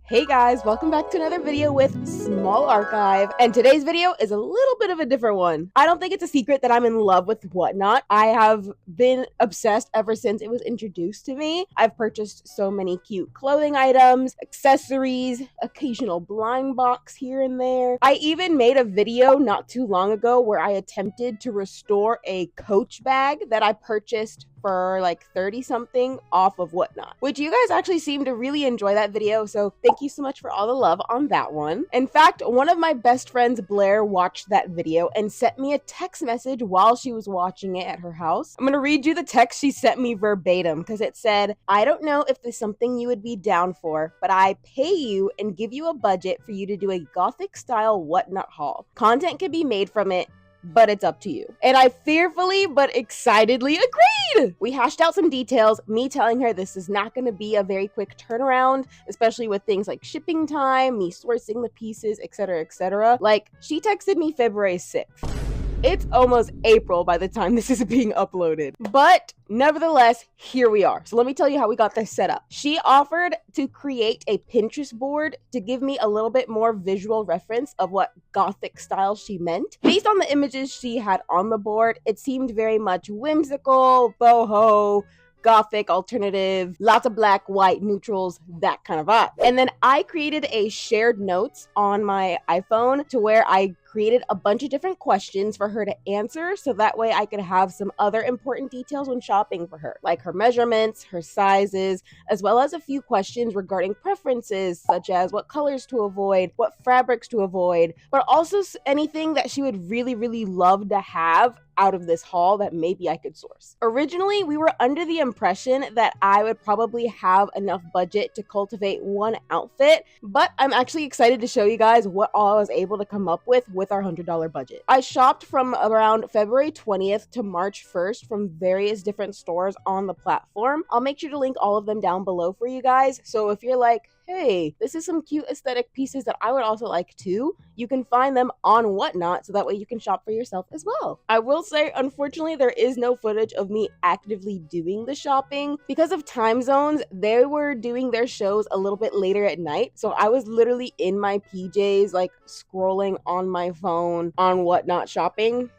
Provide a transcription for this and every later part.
Hey guys, welcome back to another video with Small Archive, and today's video is a little bit of a different one. I don't think it's a secret that I'm in love with Whatnot. I have been obsessed ever since it was introduced to me. I've purchased so many cute clothing items, accessories, occasional blind box here and there. I even made a video not too long ago where I attempted to restore a Coach bag that I purchased for like 30 something off of Whatnot, which you guys actually seem to really enjoy that video, so thank you so much for all the love on that one. In fact, one of my best friends, Blair, watched that video and sent me a text message while she was watching it at her house. I'm gonna read you the text she sent me verbatim because it said, "I don't know if there's something you would be down for, but I pay you and give you a budget for you to do a gothic style Whatnot haul. Content can be made from it, but it's up to you." And I fearfully but excitedly agreed. We hashed out some details, me telling her this is not going to be a very quick turnaround, especially with things like shipping time, me sourcing the pieces, etc., etc. Like, she texted me February 6th. It's almost April by the time this is being uploaded. But nevertheless, here we are. So let me tell you how we got this set up. She offered to create a Pinterest board to give me a little bit more visual reference of what gothic style she meant. Based on the images she had on the board, it seemed very much whimsical, boho, gothic, alternative, lots of black, white, neutrals, that kind of vibe. And then I created a shared notes on my iPhone to where I created a bunch of different questions for her to answer, so that way I could have some other important details when shopping for her, like her measurements, her sizes, as well as a few questions regarding preferences, such as what colors to avoid, what fabrics to avoid, but also anything that she would really love to have out of this haul that maybe I could source. Originally, we were under the impression that I would probably have enough budget to cultivate one outfit, but I'm actually excited to show you guys what all I was able to come up with our $100 budget. I shopped from around February 20th to March 1st from various different stores on the platform. I'll make sure to link all of them down below for you guys, so if you're like, hey, this is some cute aesthetic pieces that I would also like too, you can find them on Whatnot, so that way you can shop for yourself as well. I will say, unfortunately, there is no footage of me actively doing the shopping. Because of time zones, they were doing their shows a little bit later at night, so I was literally in my PJs, like scrolling on my phone on Whatnot shopping,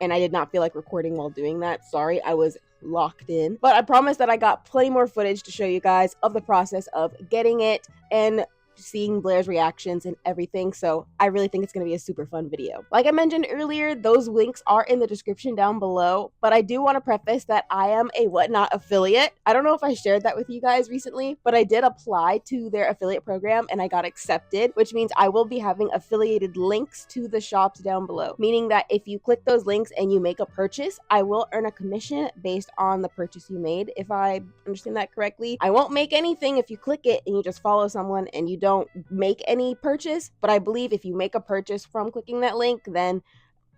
and I did not feel like recording while doing that. Sorry, I was locked in, but I promise that I got plenty more footage to show you guys of the process of getting it and seeing Blair's reactions and everything, so I really think it's going to be a super fun video. Like I mentioned earlier, those links are in the description down below, but I do want to preface that I am a Whatnot affiliate. I don't know if I shared that with you guys recently, but I did apply to their affiliate program and I got accepted, which means I will be having affiliated links to the shops down below, meaning that if you click those links and you make a purchase, I will earn a commission based on the purchase you made, if I understand that correctly. I won't make anything if you click it and you just follow someone and you don't make any purchase, but I believe if you make a purchase from clicking that link, then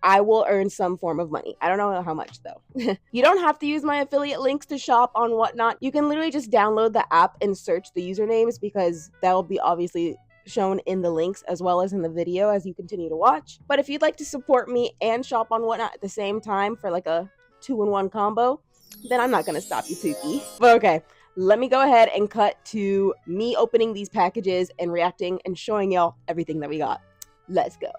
I will earn some form of money. I don't know how much though. You don't have to use my affiliate links to shop on Whatnot. You can literally just download the app and search the usernames, because that will be obviously shown in the links as well as in the video as you continue to watch. But if you'd like to support me and shop on Whatnot at the same time for like a 2-in-1 combo, then I'm not gonna stop you, Pookie. But okay, let me go ahead and cut to me opening these packages and reacting and showing y'all everything that we got. Let's go.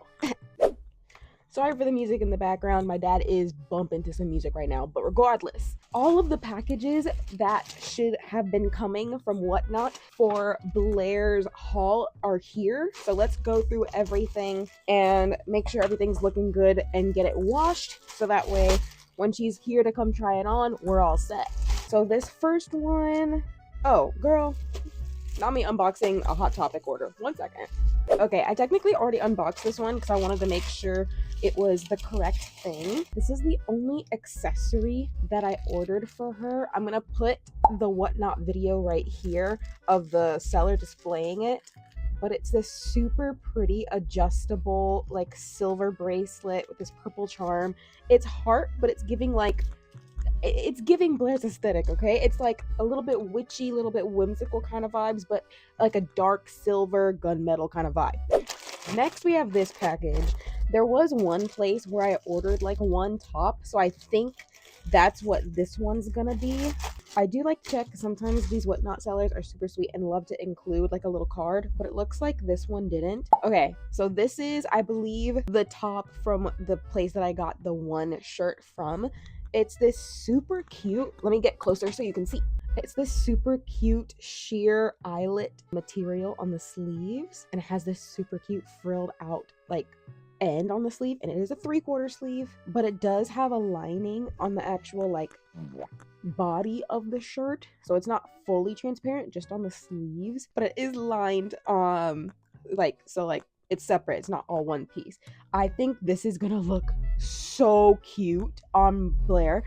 Sorry for the music in the background. My dad is bumping to some music right now, but regardless, all of the packages that should have been coming from Whatnot for Blair's haul are here. So let's go through everything and make sure everything's looking good and get it washed, so that way when she's here to come try it on, we're all set. So this first one, oh girl, not me unboxing a Hot Topic order. 1 second. Okay, I technically already unboxed this one because I wanted to make sure it was the correct thing. This is the only accessory that I ordered for her. I'm gonna put the Whatnot video right here of the seller displaying it, but it's this super pretty adjustable like silver bracelet with this purple charm. It's heart, but it's giving Blair's aesthetic, okay? It's like a little bit witchy, a little bit whimsical kind of vibes, but like a dark silver gunmetal kind of vibe. Next, we have this package. There was one place where I ordered like one top, so I think that's what this one's gonna be. I do like to check, sometimes these whatnot sellers are super sweet and love to include like a little card, but it looks like this one didn't. Okay, so this is, I believe, the top from the place that I got the one shirt from. It's this super cute, let me get closer so you can see. It's this super cute sheer eyelet material on the sleeves, and it has this super cute frilled out like end on the sleeve, and it is a 3/4 sleeve, but it does have a lining on the actual like body of the shirt, so it's not fully transparent, just on the sleeves, but it is lined like, so like it's separate, it's not all one piece. I think this is gonna look so cute on Blair,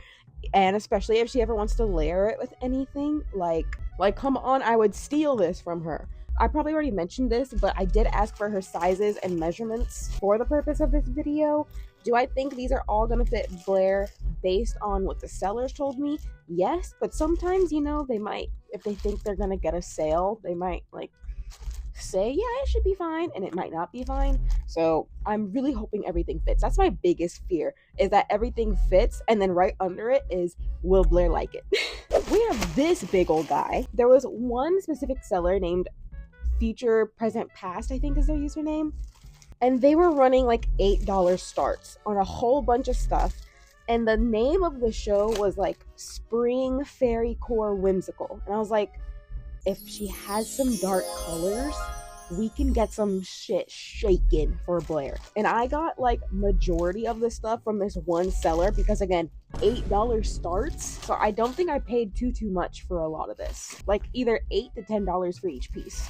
and especially if she ever wants to layer it with anything, like come on, I would steal this from her. I probably already mentioned this, but I did ask for her sizes and measurements for the purpose of this video. Do I think these are all gonna fit Blair based on what the sellers told me? Yes, but sometimes, you know, they might, if they think they're gonna get a sale, they might like say, yeah, it should be fine, and it might not be fine. So I'm really hoping everything fits. That's my biggest fear, is that everything fits, and then right under it is, will Blair like it? We have this big old guy. There was one specific seller named Future Present Past, I think is their username, and they were running like $8 starts on a whole bunch of stuff, and the name of the show was like Spring Fairy Core Whimsical, and I was like, if she has some dark colors, we can get some shit shaken for Blair. And I got like majority of the stuff from this one seller because, again, $8 starts, so I don't think I paid too much for a lot of this, like either $8 to $10 for each piece.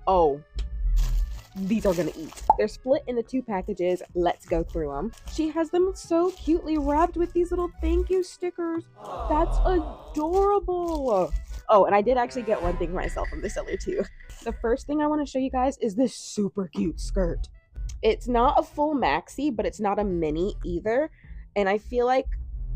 Oh, these are gonna eat. They're split into 2 packages. Let's go through them. She has them so cutely wrapped with these little thank you stickers. That's adorable. Oh, and I did actually get one thing for myself from the seller too. The first thing I want to show you guys is this super cute skirt. It's not a full maxi, but it's not a mini either, and I feel like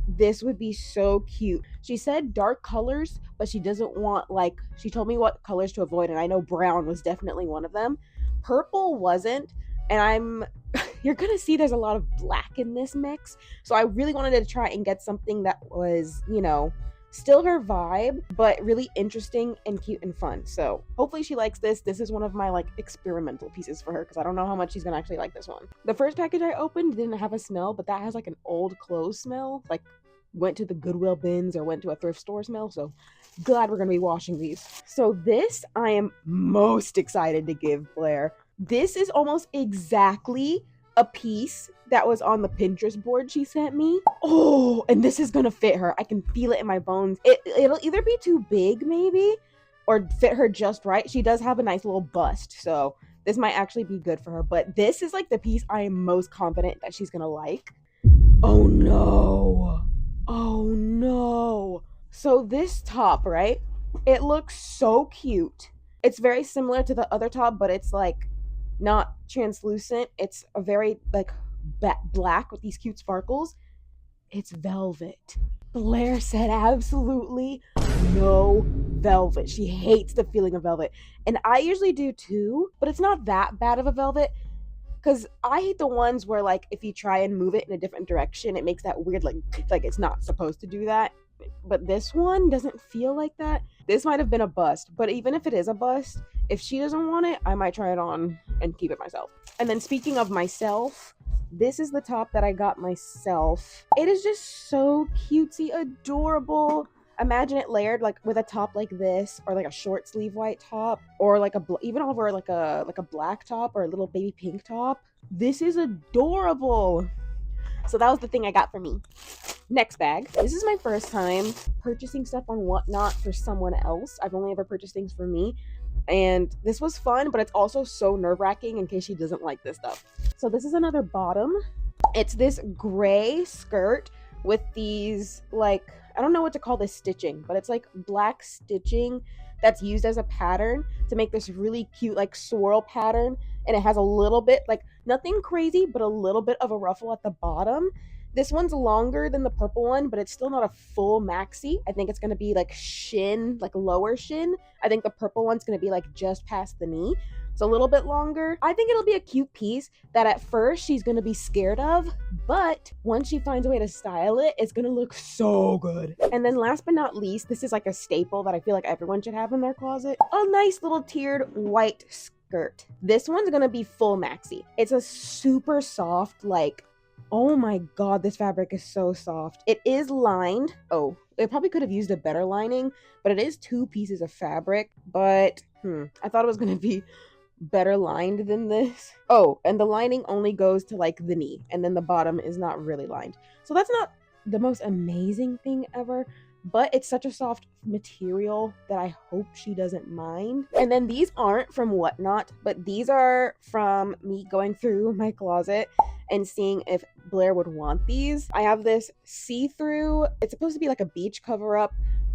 this would be so cute. She said dark colors, but she doesn't want, like, she told me what colors to avoid, and I know brown was definitely one of them. Purple wasn't, and I'm you're gonna see there's a lot of black in this mix, so I really wanted to try and get something that was, you know, still her vibe, but really interesting and cute and fun. So hopefully she likes this. This is one of my like experimental pieces for her, because I don't know how much she's gonna actually like this one. The first package I opened didn't have a smell, but that has like an old clothes smell, like went to the Goodwill bins or went to a thrift store smell. So glad we're gonna be washing these. So this I am most excited to give Blair. This is almost exactly a piece that was on the Pinterest board she sent me. Oh, and this is gonna fit her. I can feel it in my bones. It'll either be too big maybe, or fit her just right. She does have a nice little bust, so this might actually be good for her. But this is like the piece I am most confident that she's gonna like. Oh no. Oh no. So this top, right? It looks so cute. It's very similar to the other top, but it's like not translucent. It's a very like black with these cute sparkles. It's velvet. Blair said absolutely no velvet. She hates the feeling of velvet. And I usually do too, but it's not that bad of a velvet. Because I hate the ones where, like, if you try and move it in a different direction, it makes that weird, like it's not supposed to do that. But this one doesn't feel like that. This might have been a bust, but even if it is a bust, if she doesn't want it, I might try it on and keep it myself. And then speaking of myself, this is the top that I got myself. It is just so cutesy, adorable. Imagine it layered like with a top like this, or like a short sleeve white top, or like even over like a black top or a little baby pink top. This is adorable. So that was the thing I got for me. Next bag. This is my first time purchasing stuff on Whatnot for someone else. I've only ever purchased things for me, and this was fun, but it's also so nerve-wracking in case she doesn't like this stuff. So this is another bottom. It's this gray skirt with these, like, I don't know what to call this stitching, but it's like black stitching that's used as a pattern to make this really cute like swirl pattern, and it has a little bit, like, nothing crazy, but a little bit of a ruffle at the bottom. This one's longer than the purple one, but it's still not a full maxi. I think it's going to be like shin, like lower shin. I think the purple one's going to be like just past the knee. It's a little bit longer. I think it'll be a cute piece that at first she's going to be scared of, but once she finds a way to style it, it's going to look so good. And then last but not least, this is like a staple that I feel like everyone should have in their closet. A nice little tiered white skirt. This one's going to be full maxi. It's a super soft, like, oh my god, this fabric is so soft. It is lined. Oh, it probably could have used a better lining, but it is 2 pieces of fabric. But I thought it was going to be better lined than this. Oh, and the lining only goes to like the knee, and then the bottom is not really lined. So that's not the most amazing thing ever, but it's such a soft material that I hope she doesn't mind. And then these aren't from Whatnot, but these are from me going through my closet and seeing if Blair would want these. I have this see-through, it's supposed to be like a beach cover-up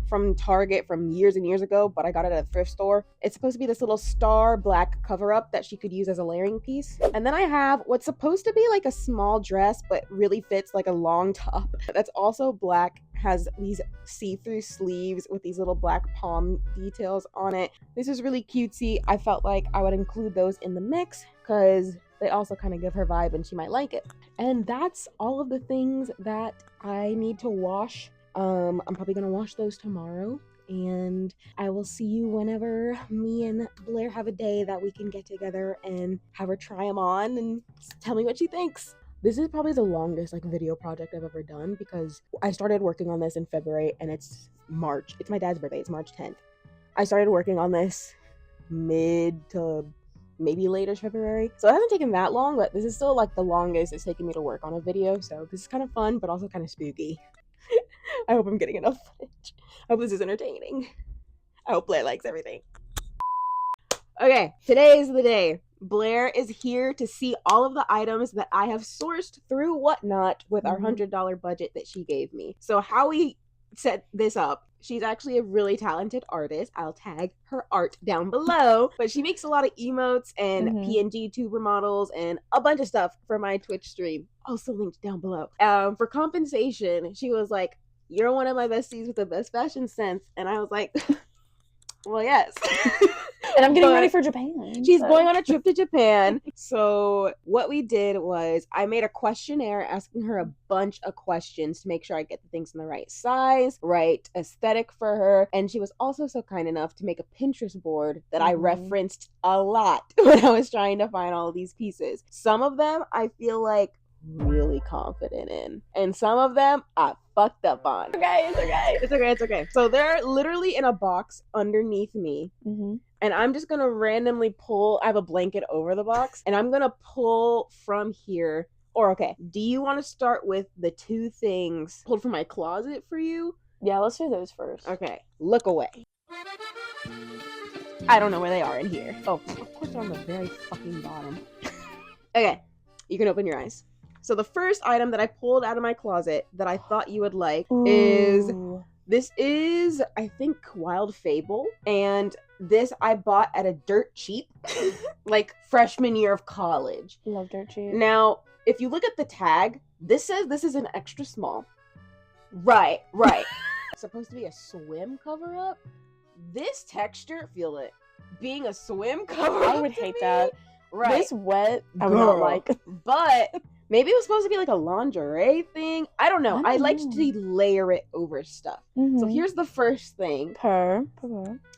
from Target from years and years ago, but I got it at a thrift store. It's supposed to be this little star black cover-up that she could use as a layering piece. And then I have what's supposed to be like a small dress, but really fits like a long top. That's also black, has these see-through sleeves with these little black palm details on it. This is really cutesy. I felt like I would include those in the mix because they also kind of give her vibe and she might like it. And that's all of the things that I need to wash. I'm probably gonna wash those tomorrow, and I will see you whenever me and Blair have a day that we can get together and have her try them on and tell me what she thinks. This is probably the longest like video project I've ever done because I started working on this in February and it's March. It's my dad's birthday. It's March 10th. I started working on this mid to maybe later February. So it hasn't taken that long, but this is still like the longest it's taken me to work on a video. So this is kind of fun, but also kind of spooky. I hope I'm getting enough footage. I hope this is entertaining. I hope Blair likes everything. Okay, today is the day. Blair is here to see all of the items that I have sourced through Whatnot with our $100 budget that she gave me. So how we set this up, she's actually a really talented artist. I'll tag her art down below, but she makes a lot of emotes and PNG tuber models and a bunch of stuff for my Twitch stream, also linked down below. For compensation, she was like, "You're one of my besties with the best fashion sense," and I was like, well, yes. And I'm getting ready for Japan. She's going on a trip to Japan. So what we did was I made a questionnaire asking her a bunch of questions to make sure I get the things in the right size, right aesthetic for her. And she was also so kind enough to make a Pinterest board that I referenced a lot when I was trying to find all of these pieces. Some of them I feel like really confident in, and some of them I fucked up on. It's okay. So they're literally in a box underneath me, and I'm just gonna randomly pull. I have a blanket over the box, and I'm gonna pull from here. Or okay, do you want to start with the 2 things pulled from my closet for you? Yeah, let's do those first. Okay, look away. I don't know where they are in here. Oh, of course they're on the very fucking bottom. Okay, you can open your eyes. So the first item that I pulled out of my closet that I thought you would like is, this is, I think, Wild Fable. And this I bought at a dirt cheap, like freshman year of college. Love dirt cheap. Now, if you look at the tag, this says this is an extra small. Right. It's supposed to be a swim cover-up. This texture, feel it, being a swim cover-up. I would hate that. Right. This wet, I would not like. But maybe it was supposed to be like a lingerie thing. I don't know. I liked to layer it over stuff. So here's the first thing.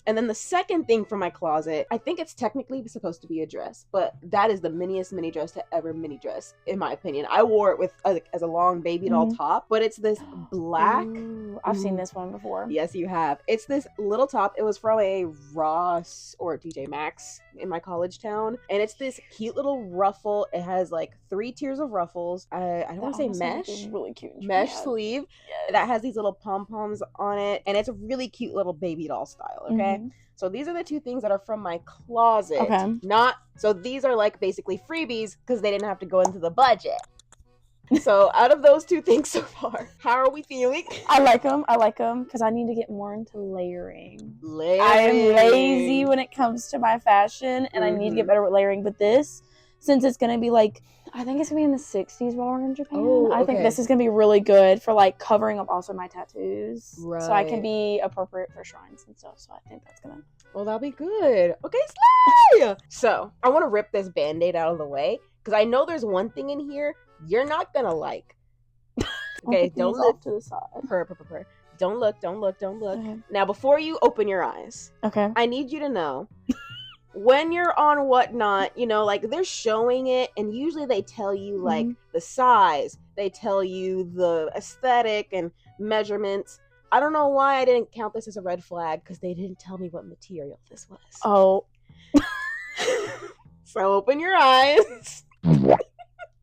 And then the second thing from my closet, I think it's technically supposed to be a dress, but that is the miniest mini dress to ever mini dress, in my opinion. I wore it with as a long baby doll top, but it's this black. Ooh, I've seen this one before. Yes, you have. It's this little top. It was from a Ross or TJ Maxx in my college town, and it's this cute little ruffle. It has like 3 tiers of ruffles. I don't want to say mesh. Really cute. Mesh sleeve that has these little pom-poms on it, and it's a really cute little baby doll style. Okay. So these are the 2 things that are from my closet. So these are like basically freebies because they didn't have to go into the budget. So out of those 2 things so far, how are we feeling? I like them because I need to get more into layering. I am lazy when it comes to my fashion, and I need to get better with layering. But this since it's gonna be like, I think it's gonna be in the 60s while we're in Japan. Oh, I think okay. this is gonna be really good for like covering up also my tattoos, so I can Right. be appropriate for shrines and stuff. So I think that's gonna. Well, that'll be good. Okay, slay! So, I want to rip this Band-Aid out of the way, because I know there's one thing in here you're not gonna like. Okay, don't look. Off to the side. Purr. Don't look. Okay. Now, before you open your eyes, Okay. I need you to know, when you're on Whatnot, you know, like, they're showing it, and usually they tell you, like, the size. They tell you the aesthetic and measurements. I don't know why I didn't count this as a red flag, because they didn't tell me what material this was. Oh. So open your eyes.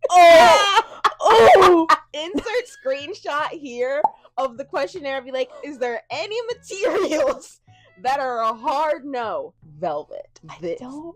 Oh! Insert screenshot here of the questionnaire. Be like, is there any materials that are a hard no? Velvet. I don't.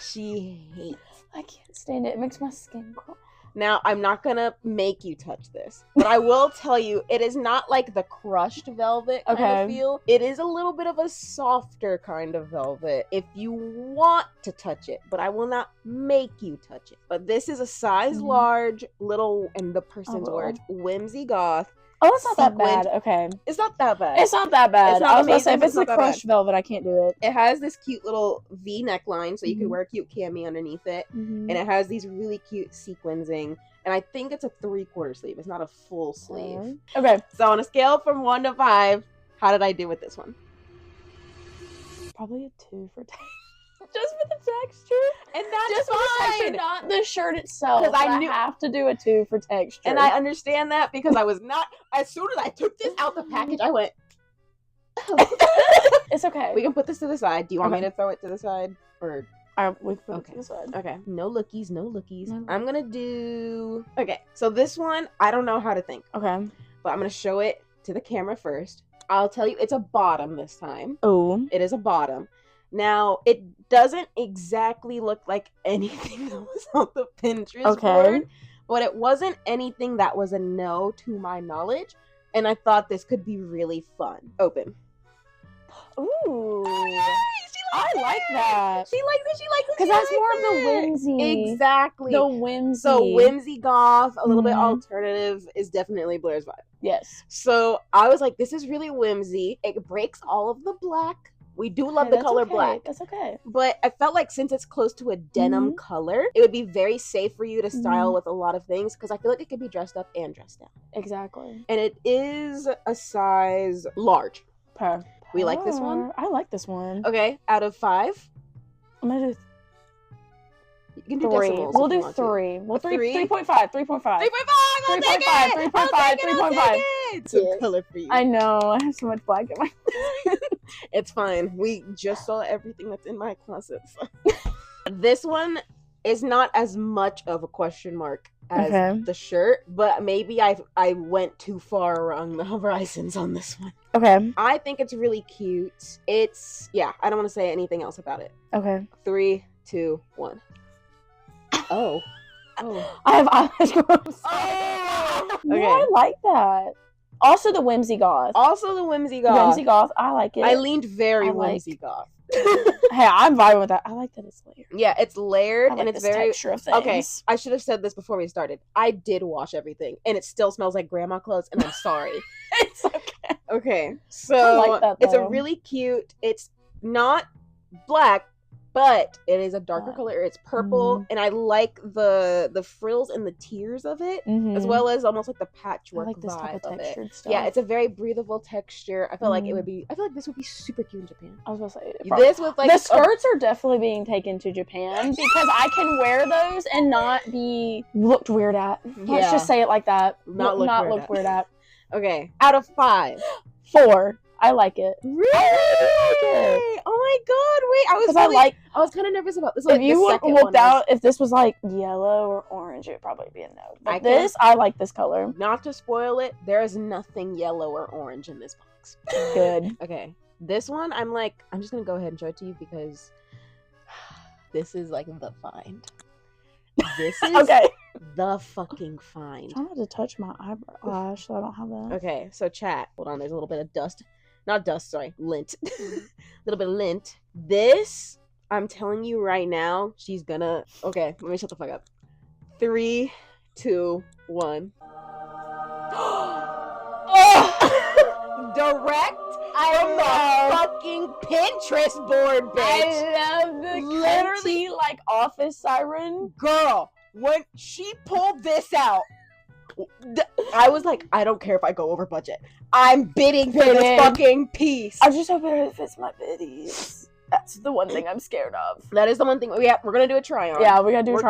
She hates. I can't stand it. It makes my skin crawl. Now, I'm not gonna make you touch this, but I will tell you, it is not like the crushed velvet kind of feel. It is a little bit of a softer kind of velvet if you want to touch it, but I will not make you touch it. But this is a size large, little, in the person's words, whimsy goth. Oh, it's not that bad. Okay. It's not that bad. It's not that bad. It's not I was gonna say, amazing, if it's the crushed velvet, I can't do it. It has this cute little V neckline, so you can wear a cute cami underneath it. And it has these really cute sequencing. And I think it's a 3/4 sleeve. It's not a full sleeve. Okay. So on a scale from 1 to 5, how did I do with this one? Probably a 2 for texture. Just for the texture. And that's just for the texture, not the shirt itself. Because I have to do a 2 for texture. And I understand that, because I was not, as soon as I took this out the package, I went, it's okay. We can put this to the side. Do you want me to throw it to the side? Or we can put it to the side. Okay. No lookies. I'm gonna do, okay, so this one, I don't know how to think. Okay. But I'm gonna show it to the camera first. I'll tell you, it's a bottom this time. Oh. It is a bottom. Now, it doesn't exactly look like anything that was on the Pinterest board, but it wasn't anything that was a no to my knowledge, and I thought this could be really fun. Open. Ooh. Oh, yay! I like that. She likes it. Because that's more of the whimsy. Exactly. The whimsy. So whimsy goth, a little bit alternative, is definitely Blair's vibe. Yes. So I was like, this is really whimsy. It breaks all of the black. We do love the color black. That's okay. But I felt like since it's close to a denim color, it would be very safe for you to style with a lot of things, because I feel like it could be dressed up and dressed down. Exactly. And it is a size large. We like this one? I like this one. Okay, out of 5? I'm going to do You can do 3. decimals. We'll do 3. We'll 3.5. 3.5. 3.5. I'll take it. 3.5. 3.5. It's a color for you. I know. I have so much black in my. It's fine. We just saw everything that's in my closet. So. This one is not as much of a question mark as the shirt, but maybe I went too far along the horizons on this one. Okay. I think it's really cute. It's, I don't want to say anything else about it. Okay. 3, 2, 1. Oh. I have eyelash growth. Oh! Okay. Yeah, I like that. Also the whimsy goth. Whimsy goth. I like it. I leaned very whimsy goth. Hey, I'm vibing with that. I like that it's layered. Yeah, it's layered like and it's very texture of things. Okay, I should have said this before we started. I did wash everything and it still smells like grandma clothes, and I'm sorry. It's okay. Okay. So I like that, it's a though. really cute. It's not black, but it is a darker color. It's purple, and I like the frills and the tiers of it, as well as almost like the patchwork this type vibe of textured stuff. Yeah, it's a very breathable texture. I feel like it would be. I feel like this would be super cute in Japan. I was gonna say this with like the skirts are definitely being taken to Japan because I can wear those and not be looked weird at. Let's just say it like that. Not looked weird at. Okay, out of 5. 4. I like it. Really? I like it. Oh my god! Wait, I was kind of nervous about this. If you looked out, if this was like yellow or orange, it would probably be a no. But I like this color. Not to spoil it, there is nothing yellow or orange in this box. Good. Okay, this one, I'm just gonna go ahead and show it to you because this is like the find. This is the fucking find. I'm trying not to touch my eyelash so I don't have that. Okay, so chat. Hold on, there's a little bit of dust. Not dust, sorry. Lint. A little bit of lint. This I'm telling you right now, she's gonna. Okay, let me shut the fuck up. 3, 2, 1. Oh! Direct from the fucking Pinterest board, bitch. I love the literally like office siren. Girl, when she pulled this out, I was like, I don't care if I go over budget. I'm bidding for this fucking piece. I just hope it fits my biddies. That's the one thing I'm scared of. That is the one thing we're gonna do a try on. Yeah, we're gonna do a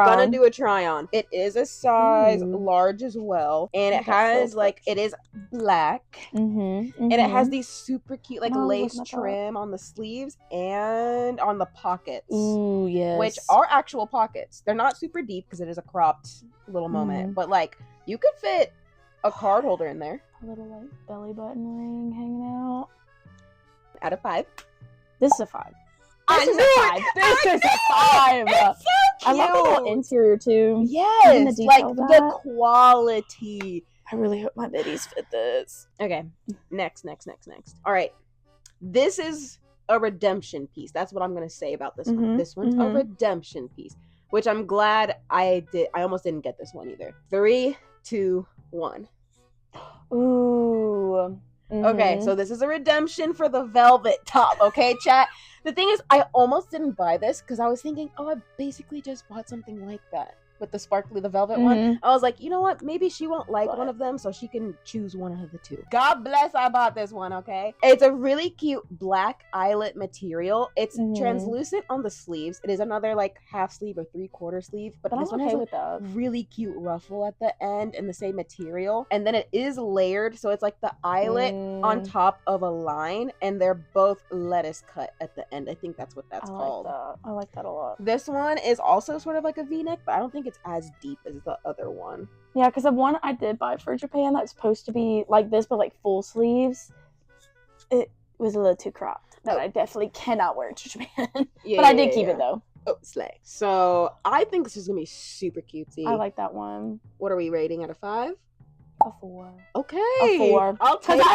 try on. It is a size large as well, and it has like it is black, and it has these super cute like lace trim on the sleeves and on the pockets. Ooh, yes. Which are actual pockets. They're not super deep because it is a cropped little moment, but like you could fit a card holder in there. A little like belly button ring hanging out. Out of 5. This is a 5. This is a 5. This is a 5. It's so cute. I love the little interior too. Yes, like the quality. I really hope my biddies fit this. Okay, next. All right, this is a redemption piece. That's what I'm gonna say about this one. This one's a redemption piece, which I'm glad I did. I almost didn't get this one either. 3, 2, 1. Ooh. Okay, so this is a redemption for the velvet top. Okay, chat. The thing is, I almost didn't buy this because I was thinking, oh, I basically just bought something like that with the velvet one. I was like, you know what? Maybe she won't like one of them, so she can choose one of the two. God bless, I bought this one, okay? It's a really cute black eyelet material. It's translucent on the sleeves. It is another like half sleeve or 3/4 sleeve, but this one has a really cute ruffle at the end in the same material. And then it is layered, so it's like the eyelet on top of a line, and they're both lettuce cut at the end. I think that's what that's called. I like that a lot. This one is also sort of like a V-neck, but I don't think it's as deep as the other one. Yeah, because the one I did buy for Japan that's supposed to be like this, but like full sleeves, it was a little too cropped. That I definitely cannot wear to Japan. But I did keep it though. Oh, slay. So I think this is gonna be super cutesy. I like that one. What are we rating out of 5? A 4. Okay. A 4. I'll take it.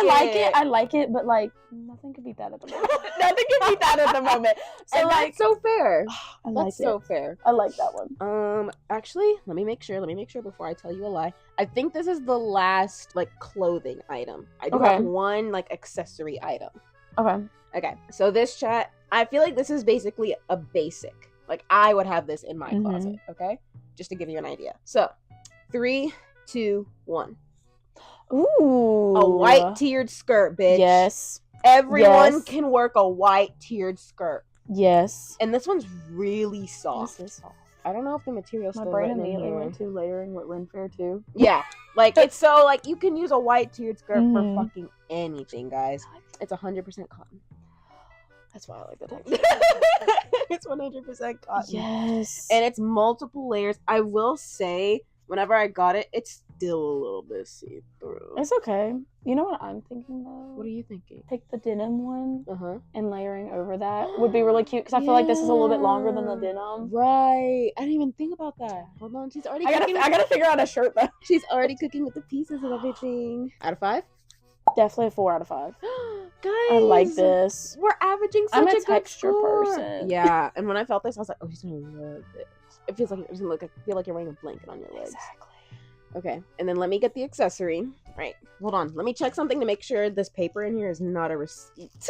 I like it, but like nothing could beat that at the moment. Nothing could beat that at the moment. So and like that's so fair. That's so fair. I like that one. Actually, let me make sure before I tell you a lie. I think this is the last like clothing item. I do have one like accessory item. Okay. So this chat, I feel like this is basically a basic. Like I would have this in my closet, okay? Just to give you an idea. So, 3, 2, 1. Ooh. A white tiered skirt, bitch. Yes. Everyone can work a white tiered skirt. Yes. And this one's really soft. This is soft. I don't know if the material's My still brain written in immediately here. went to layering with Ren Fair too. Yeah. Like, it's so, like, you can use a white tiered skirt for fucking anything, guys. It's 100% cotton. That's why I like the texture. It's 100% cotton. Yes. And it's multiple layers. I will say, whenever I got it, it's still a little bit see-through. It's okay. You know what I'm thinking though? What are you thinking? Take the denim one and layering over that would be really cute because I feel like this is a little bit longer than the denim. Right. I didn't even think about that. Hold on. She's already I gotta figure out a shirt though. She's already cooking with the pieces and everything. Out of 5? Definitely a 4 out of 5. Guys, I like this. We're averaging such I'm a good texture score. person. Yeah, and when I felt this, I was like, oh, she's gonna love this. It feels like it's gonna feel like you're wearing a blanket on your legs. Exactly. Okay, and then let me get the accessory. Right, hold on. Let me check something to make sure this paper in here is not a receipt.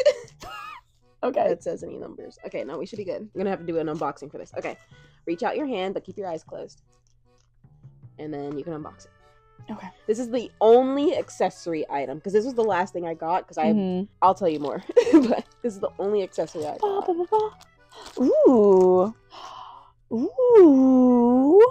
Okay. That says any numbers. Okay, no, we should be good. I'm gonna have to do an unboxing for this. Okay, reach out your hand, but keep your eyes closed. And then you can unbox it. Okay. This is the only accessory item, because this was the last thing I got, because I'll tell you more. But this is the only accessory I got. Ooh. Ooh.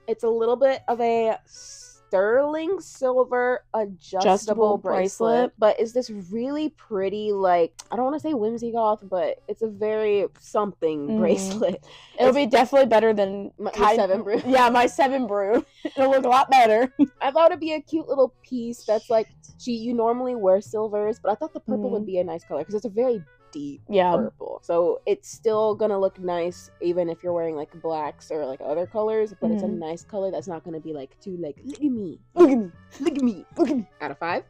It's a little bit of a sterling silver adjustable bracelet, but it's this really pretty, like, I don't want to say whimsy goth, but it's a very something bracelet. It'll be definitely better than my 7 brew. Yeah, my 7 brew. It'll look a lot better. I thought it'd be a cute little piece that's like, you normally wear silvers, but I thought the purple would be a nice color because it's a very deep purple. So it's still gonna look nice even if you're wearing like blacks or like other colors, but it's a nice color that's not gonna be like too like, look at me, look at me, look at me, look at me. Out of 5?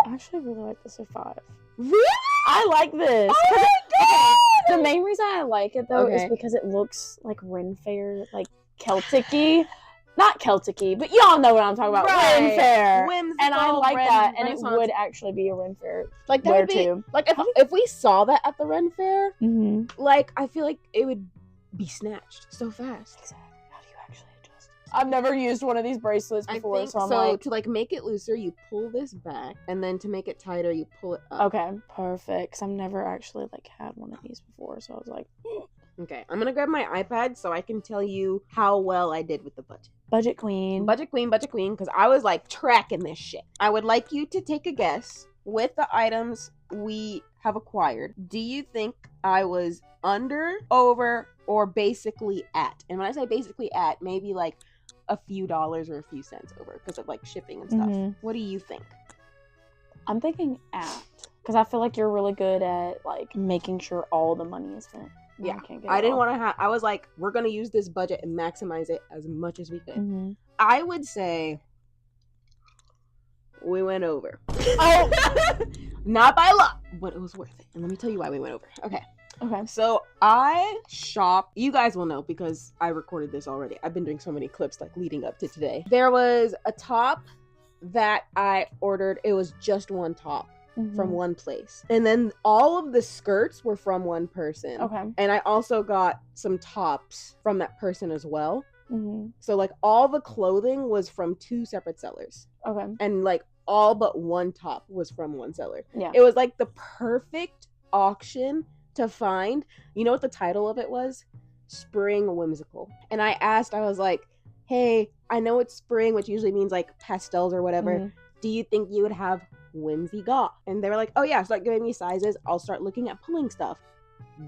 I actually really like this at 5. Really? I like this. Oh my god! The main reason I like it though is because it looks like Ren Fair, like Celtic-y. Not Celtic-y, but y'all know what I'm talking about. Right. Ren Fair. Whimsical, and I like that, and it Renaissance. would actually be a Ren Fair. Like that would be too. like if we saw that at the Ren Fair, Mm-hmm. like I feel like it would be snatched so fast. Exactly. How do you actually adjust this? I've never used one of these bracelets before, I think so I'm so. like, To like make it looser, you pull this back, and then to make it tighter, you pull it up. okay, perfect. Cause I've never actually like had one of these before, so I was like, Okay, I'm gonna grab my iPad so I can tell you how well I did with the budget. budget queen. Budget queen, because I was like tracking this shit. I would like you to take a guess with the items we have acquired. Do you think I was under, over, or basically at? And when I say basically at, maybe like a few dollars or a few cents over because of like shipping and stuff. Mhm. What do you think? I'm thinking at, because I feel like you're really good at like making sure all the money is spent. Yeah, I didn't want to have. I was like, we're gonna use this budget and maximize it as much as we could. Mm-hmm. I would say we went over. Oh, not by a lot, but it was worth it. And let me tell you why we went over. Okay. okay. So I shop. You guys will know because I recorded this already. I've been doing so many clips like leading up to today. There was a top that I ordered. It was just one top. From one place, and then all of the skirts were from one person. Okay. And I also got some tops from that person as well. Mm-hmm. So like all the clothing was from two separate sellers, Okay. and like all but one top was from one seller. Yeah. It was like the perfect auction to find. You know what the title of it was? Spring Whimsical. And I asked, I was like, hey, I know it's spring, which usually means like pastels or whatever. Mm-hmm. Do you think you would have whimsy goth? And they were like, oh yeah, start giving me sizes. I'll start looking at pulling stuff.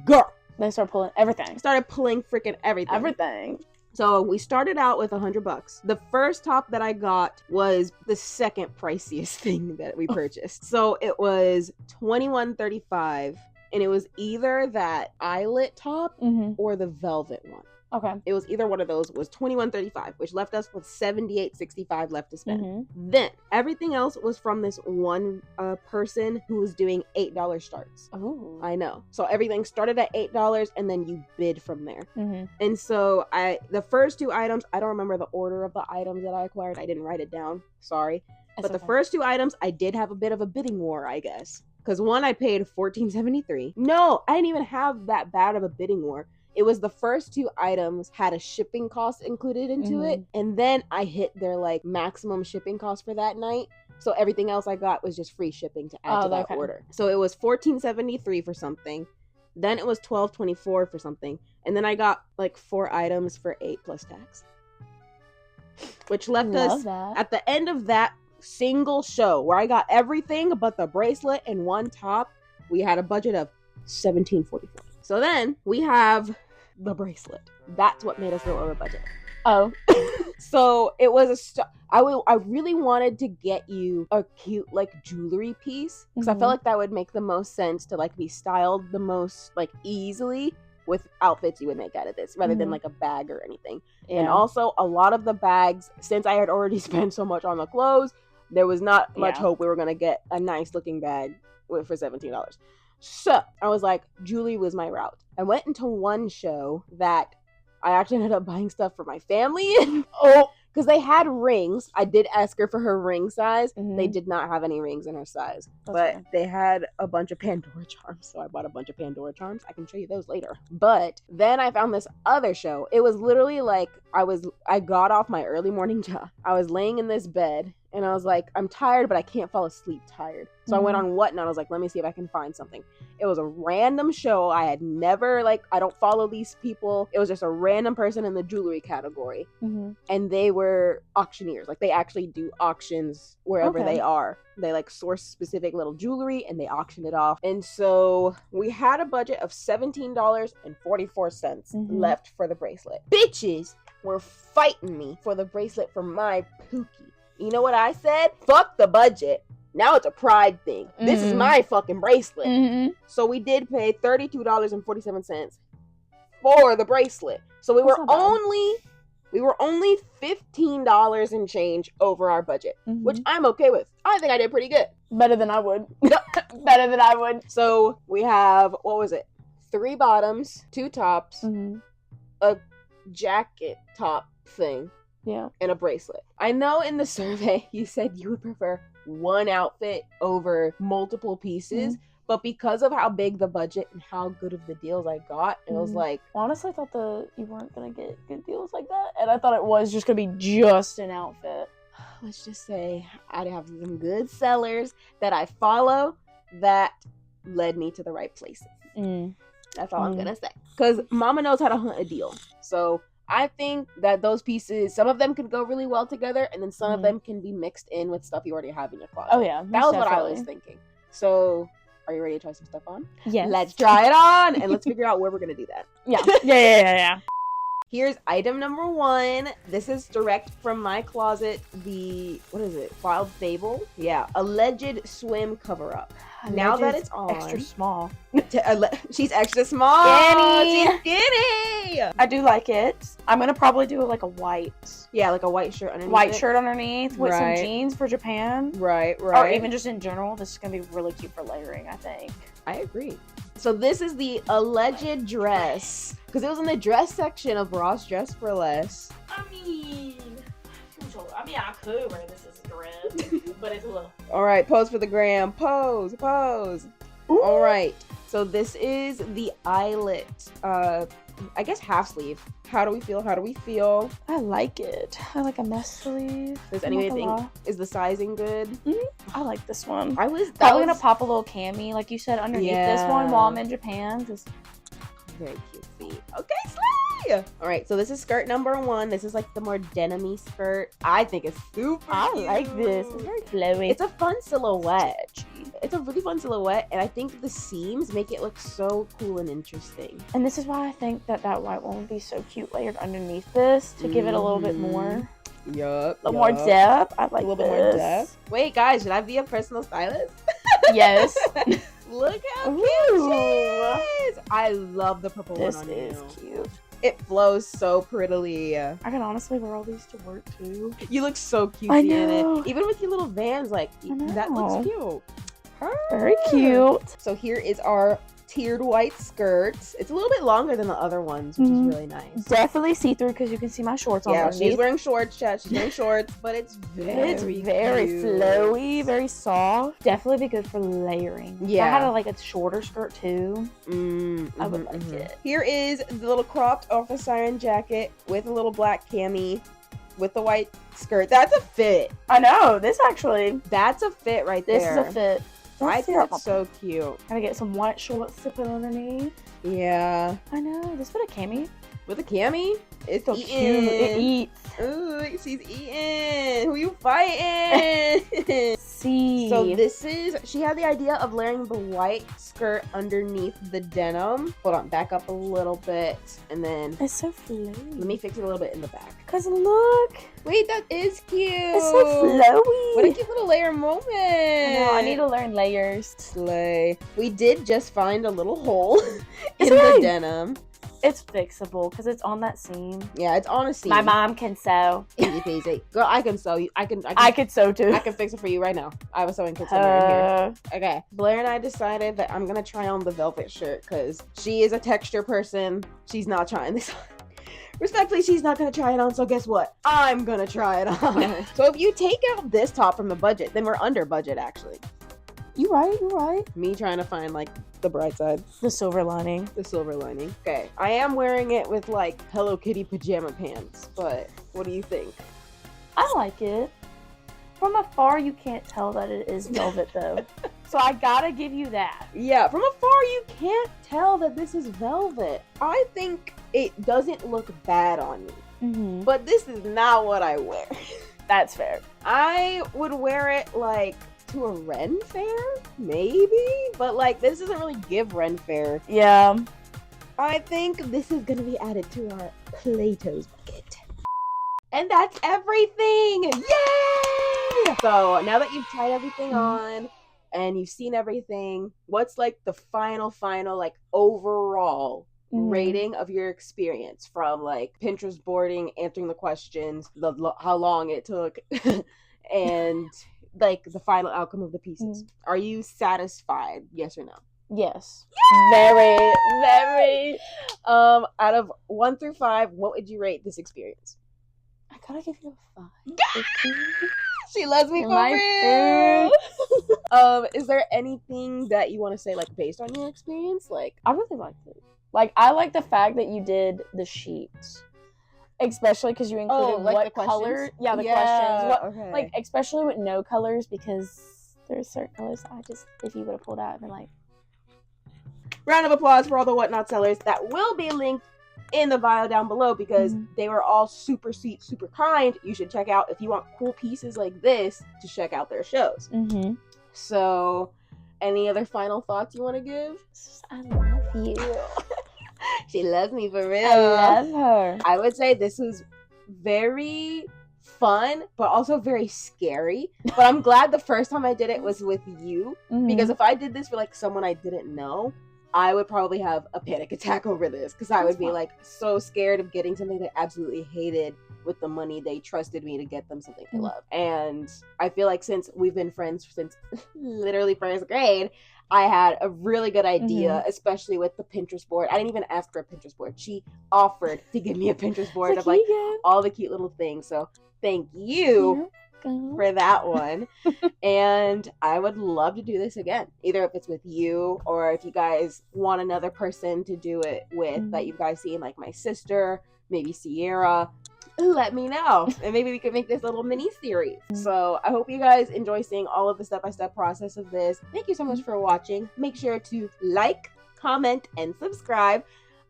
Girl, They start pulling everything. started pulling freaking everything. Everything. So we started out with $100. The first top that I got was the second priciest thing that we purchased. So it was $21.35, and it was either that eyelet top Mm-hmm. or the velvet one. Okay. It was either one of those. It was $21.35, which left us with $78.65 left to spend. Mm-hmm. Then everything else was from this one person who was doing $8 starts. Oh. I know. So everything started at $8, and then you bid from there. Mm-hmm. And so the first two items, I don't remember the order of the items that I acquired. I didn't write it down. Sorry. But the first two items, I did have a bit of a bidding war, I guess. Because one, I paid $14.73. No, I didn't even have that bad of a bidding war. It was the first two items had a shipping cost included into it. And then I hit their like maximum shipping cost for that night. So everything else I got was just free shipping to add to that order. So it was $14.73 for something. Then it was $12.24 for something. And then I got like 4 items for $8 plus tax. Which left us at the end of that single show where I got everything but the bracelet and one top. We had a budget of $17.44. So then we have the bracelet. That's what made us go over budget. Oh. So it was I really wanted to get you a cute like jewelry piece because I felt like that would make the most sense to like be styled the most like easily with outfits you would make out of this rather than like a bag or anything. Yeah. And also a lot of the bags, since I had already spent so much on the clothes, there was not much hope we were going to get a nice looking bag for $17. So I was like, Julie was my route. I went into one show that I actually ended up buying stuff for my family. Because they had rings. I did ask her for her ring size. They did not have any rings in her size. But they had a bunch of Pandora charms. So I bought a bunch of Pandora charms. I can show you those later. But then I found this other show. It was literally like I got off my early morning job. I was laying in this bed. And I was like, I'm tired, but I can't fall asleep tired. So I went on Whatnot. I was like, let me see if I can find something. It was a random show. I had never, I don't follow these people. It was just a random person in the jewelry category. And they were auctioneers. Like, they actually do auctions wherever they are. They, source specific little jewelry, and they auction it off. And so we had a budget of $17.44 left for the bracelet. Bitches were fighting me for the bracelet for my Pookie. You know what I said? Fuck the budget. Now it's a pride thing. This is my fucking bracelet. So we did pay $32.47 for the bracelet. So we were only $15 and change over our budget, which I'm okay with. I think I did pretty good. Better than I would. Better than I would. So we have, what was it? 3 bottoms, 2 tops, a jacket top thing, and a bracelet. I know in the survey you said you would prefer one outfit over multiple pieces, but because of how big the budget and how good of the deals I got, it was like... Honestly, I thought you weren't going to get good deals like that, and I thought it was just going to be just an outfit. Let's just say I'd have some good sellers that I follow that led me to the right places. That's all I'm going to say. Because Mama knows how to hunt a deal. So I think that those pieces, some of them could go really well together, and then some of them can be mixed in with stuff you already have in your closet. Oh, yeah. That was what I was thinking. So... are you ready to try some stuff on? Yes. Let's try it on, and let's figure out where we're going to do that. Yeah. Here's item number 1. This is direct from my closet. What is it? Wild Fable? Yeah. Alleged swim cover-up. Now that it's on. Extra small. She's extra small. Skinny. She's skinny. I do like it. I'm going to probably do like a white. Yeah, like a white shirt underneath. White shirt underneath with some jeans for Japan. Right. Or even just in general. This is going to be really cute for layering, I think. I agree. So this is the alleged dress. Because it was in the dress section of Ross Dress for Less. I could wear this as a dress, but it's a little... All right, pose for the gram. Pose. Ooh. All right. So this is the eyelet, I guess half sleeve. How do we feel? I like it. I like a mess sleeve. Does anyone think, is the sizing good? I like this one. Probably gonna pop a little cami, like you said, underneath this one while I'm in Japan. Very cutesy. Okay, slay! All right, so this is skirt number 1. This is like the more denim-y skirt. I think it's super cute. Like this. It's very flowy. It's a fun silhouette. It's a really fun silhouette, and I think the seams make it look so cool and interesting. And this is why I think that white one would be so cute layered underneath this to give it a little bit more. A little more depth. I like a little bit more depth. Wait, guys, should I be a personal stylist? Yes. Look how cute she is. I love the purple one on you. This is cute. It flows so prettily. I can honestly wear all these to work too. You look so cutesy in it. Even with your little Vans, like, that looks cute. Very cute. So here is our tiered white skirt. It's a little bit longer than the other ones, which is really nice. Definitely see-through because you can see my shorts on. Yeah, she's wearing shorts, chat. She's wearing shorts, but it's very flowy, very soft. Definitely be good for layering. Yeah. I had a shorter skirt too. I would like it. Here is the little cropped office siren jacket with a little black cami with the white skirt. That's a fit. I know. That's a fit right there. This is a fit. I think it's so cute. Gotta get some white shorts to put underneath. Yeah. I know. This with a cami. With a cami? It's so eating. Cute. It eats. Ooh, she's eating. Who you fighting? See. So she had the idea of layering the white skirt underneath the denim. Hold on, back up a little bit. And then... it's so flowy. Let me fix it a little bit in the back. Because look. Wait, that is cute. It's so flowy. What a cute little layer moment. I know, I need to learn layers. Slay. We did just find a little hole in the denim. It's fixable because it's on that seam. Yeah, it's on a seam. My mom can sew. Easy peasy. Girl, I can sew. I could sew too. I can fix it for you right now. I have a sewing kit somewhere in here. Okay. Blair and I decided that I'm going to try on the velvet shirt because she is a texture person. She's not trying this on. Respectfully, she's not going to try it on, so guess what? I'm going to try it on. So if you take out this top from the budget, then we're under budget, actually. You're right. Me trying to find, the bright side. The silver lining. Okay. I am wearing it with, Hello Kitty pajama pants, but what do you think? I like it. From afar, you can't tell that it is velvet, though. So I gotta give you that. Yeah, from afar, you can't tell that this is velvet. I think it doesn't look bad on me. But this is not what I wear. That's fair. I would wear it, to a Ren fair, maybe? But, this doesn't really give Ren fair. Yeah. I think this is gonna be added to our Plato's bucket. And that's everything! Yay! So, now that you've tried everything on, and you've seen everything, what's, the final, overall rating of your experience from, Pinterest boarding, answering the questions, how long it took, and... the final outcome of the pieces. Are you satisfied? Yes or no? Yes. Very, very. Out of 1 through 5, what would you rate this experience? I gotta give you a 5. She loves me You're for my real. Is there anything that you want to say, like, based on your experience? Like, I really liked it. Like, I like the fact that you did the sheets. Especially because you included what color. Yeah, the questions. What, okay. Like, especially with no colors, because there's certain colors if you would have pulled out, I'd been like. Round of applause for all the Whatnot sellers. That will be linked in the bio down below because they were all super sweet, super kind. You should check out, if you want cool pieces like this, to check out their shows. So, any other final thoughts you want to give? I love you. She loves me for real. I love her. I would say this was very fun, but also very scary. But I'm glad the first time I did it was with you, because if I did this for like someone I didn't know, I would probably have a panic attack over this, because I would be like so scared of getting something they absolutely hated with the money they trusted me to get them something they love. And I feel like since we've been friends since literally first grade, I had a really good idea, especially with the Pinterest board. I didn't even ask for a Pinterest board. She offered to give me a Pinterest board of like all the cute little things. So thank you for that one. And I would love to do this again, either if it's with you or if you guys want another person to do it with that you guys see, like my sister, maybe Sierra. Let me know, and maybe we could make this little mini series. So I hope you guys enjoy seeing all of the step-by-step process of this. Thank you so much for watching. Make sure to like, comment, and subscribe.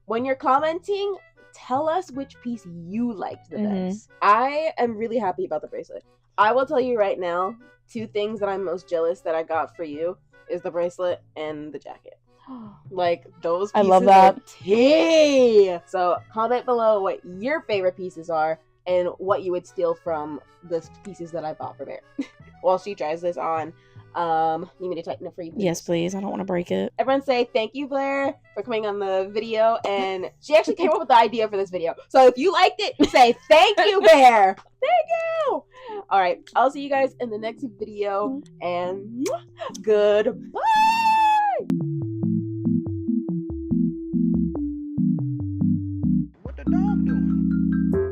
When you're commenting, tell us which piece you liked the best. I am really happy about the bracelet. I will tell you right now, 2 things that I'm most jealous that I got for you is the bracelet and the jacket. Like, those pieces, I love that. Are tea. So comment below what your favorite pieces are and what you would steal from the pieces that I bought for Blair. While she tries this on, you need me to tighten it for you, please? Yes, please. I don't want to break it. Everyone say thank you, Blair, for coming on the video. And she actually came up with the idea for this video. So if you liked it, say thank you, Blair. Thank you. All right. I'll see you guys in the next video. And goodbye. What the dog doing?